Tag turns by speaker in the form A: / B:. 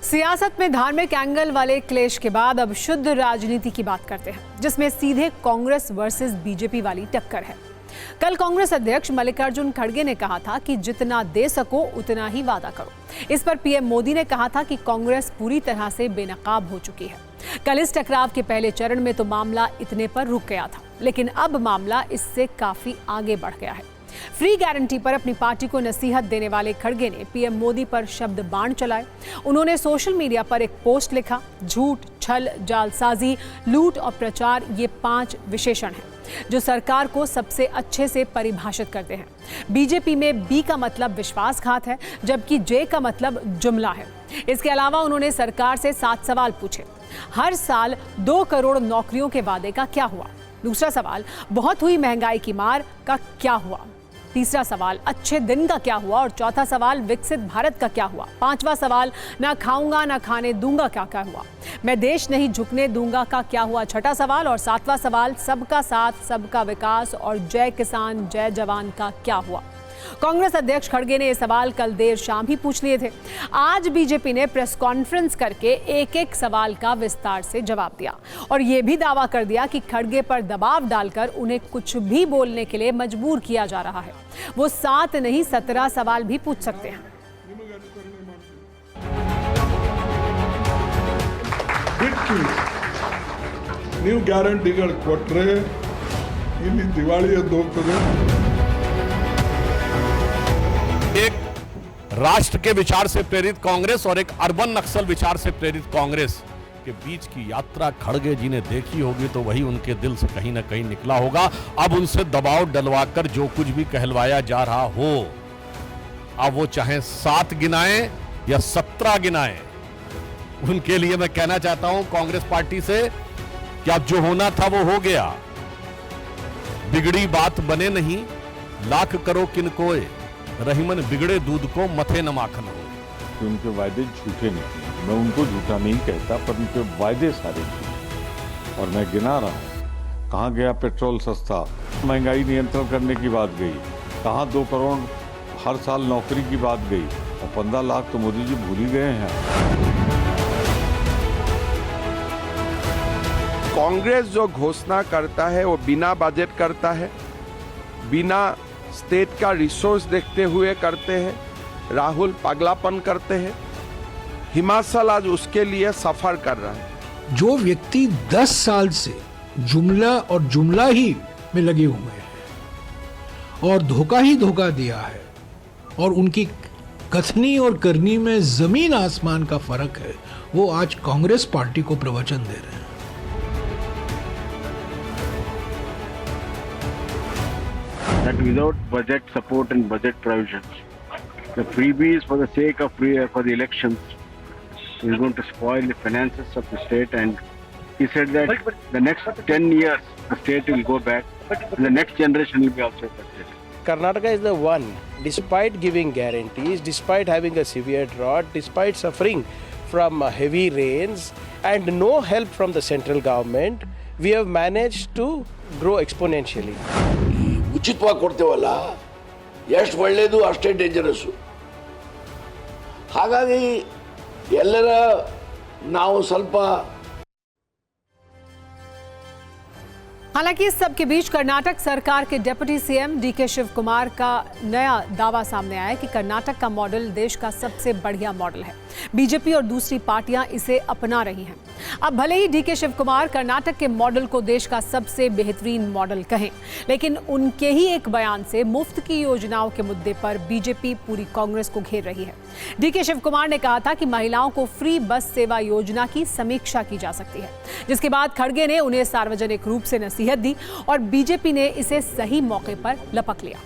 A: सियासत में धार्मिक एंगल वाले क्लेश के बाद अब शुद्ध राजनीति की बात करते हैं, जिसमें सीधे कांग्रेस वर्सेस बीजेपी वाली टक्कर है। कल कांग्रेस अध्यक्ष मल्लिकार्जुन खड़गे ने कहा था कि जितना दे सको उतना ही वादा करो। इस पर पीएम मोदी ने कहा था कि कांग्रेस पूरी तरह से बेनकाब हो चुकी है। कल इस टकराव के पहले चरण में तो मामला इतने पर रुक गया था, लेकिन अब मामला इससे काफी आगे बढ़ गया है। फ्री गारंटी पर अपनी पार्टी को नसीहत देने वाले खड़गे ने पीएम मोदी पर शब्द बाण चलाए। उन्होंने सोशल मीडिया पर एक पोस्ट लिखा, झूठ, छल, जालसाजी, लूट और प्रचार ये 5 विशेषण हैं जो सरकार को सबसे अच्छे से परिभाषित करते हैं। बीजेपी में बी का मतलब विश्वासघात है, जबकि जे का मतलब जुमला है। इसके अलावा उन्होंने सरकार से 7 सवाल पूछे। हर साल 2 करोड़ नौकरियों के वादे का क्या हुआ? दूसरा सवाल, बहुत हुई महंगाई की मार का क्या हुआ? तीसरा सवाल, अच्छे दिन का क्या हुआ? और चौथा सवाल, विकसित भारत का क्या हुआ? 5वां सवाल, ना खाऊंगा ना खाने दूंगा का क्या हुआ? मैं देश नहीं झुकने दूंगा का क्या हुआ? छठा सवाल और 7वां सवाल, सबका साथ सबका विकास और जय किसान जय जवान का क्या हुआ? कांग्रेस अध्यक्ष खड़गे ने ये सवाल कल देर शाम ही पूछ लिए थे। आज बीजेपी ने प्रेस कॉन्फ्रेंस करके एक-एक सवाल का विस्तार से जवाब दिया और ये भी दावा कर दिया कि खड़गे पर दबाव डालकर उन्हें कुछ भी बोलने के लिए मजबूर किया जा रहा है। वो 7 नहीं 17 सवाल भी पूछ सकते हैं।
B: ನೀವು ಗ್ಯಾರಂಟಿಗಳು ಕೊಟ್ರೆ ಇಲ್ಲಿ ದಿವಾಳಿ ಎದ್ದು ಹೋಗ್ತದೆ।
C: एक राष्ट्र के विचार से प्रेरित कांग्रेस और एक अर्बन नक्सल विचार से प्रेरित कांग्रेस के बीच की यात्रा खड़गे जी ने देखी होगी तो वही उनके दिल से कहीं ना कहीं निकला होगा। अब उनसे दबाव डलवाकर जो कुछ भी कहलवाया जा रहा हो, अब वो चाहे 7 गिनाएं या 17 गिनाएं, उनके लिए मैं कहना चाहता हूं कांग्रेस पार्टी से कि अब जो होना था वो हो गया। बिगड़ी बात बने नहीं, लाख करो किनकोए, रहीमन बिगड़े दूध को मथे न माखन हो।
D: उनके वायदे झूठे नहीं, मैं उनको झूठा नहीं कहता, पर उनके वायदे सारे झूठे। और मैं गिना रहा हूं, कहां गया पेट्रोल सस्ता, महंगाई नियंत्रण करने की बात गई, कहां 2 करोड़ हर साल नौकरी की बात गई, और 15 लाख तो मोदी जी भूल ही गए हैं।
E: कांग्रेस जो घोषणा करता है वो बिना बजट करता है, बिना स्टेट का रिसोर्स देखते हुए करते हैं। राहुल पागलापन करते हैं। हिमाचल आज उसके लिए सफर कर रहा है।
F: जो व्यक्ति 10 साल से जुमला और जुमला ही में लगे हुए हैं और धोखा ही धोखा दिया है, और उनकी कथनी और करनी में जमीन आसमान का फर्क है, वो आज कांग्रेस पार्टी को प्रवचन दे रहे हैं।
G: That without budget support and budget provisions, the freebies for the sake of for the elections is going to spoil the finances of the state. And he said that the next 10 years the state will go back, and the next generation will be also affected.
H: Karnataka is the one, despite giving guarantees, despite having a severe drought, despite suffering from heavy rains and no help from the central government, we have managed to grow exponentially.
I: ಉಚಿತವಾಗಿ ಕೊಡ್ತೇವಲ್ಲ, ಎಷ್ಟು ಒಳ್ಳೆಯದು ಅಷ್ಟೇ dangerous. ಹಾಗಾಗಿ ಎಲ್ಲರ ನಾವು ಸ್ವಲ್ಪ
A: हालांकि इस सब के बीच कर्नाटक सरकार के deputy CM DK Shiv Kumar का नया दावा सामने आया कि कर्नाटक का मॉडल देश का सबसे बढ़िया मॉडल है। बीजेपी और दूसरी पार्टियां इसे अपना रही हैं। अब भले ही डीके शिव कुमार कर्नाटक के मॉडल को देश का सबसे बेहतरीन मॉडल कहें, लेकिन उनके ही एक बयान से मुफ्त की योजनाओं के मुद्दे पर बीजेपी पूरी कांग्रेस को घेर रही है। डीके शिव कुमार ने कहा था कि महिलाओं को फ्री बस सेवा योजना की समीक्षा की जा सकती है, जिसके बाद खड़गे ने उन्हें सार्वजनिक रूप से नसीहत दी और बीजेपी ने इसे सही मौके पर लपक लिया।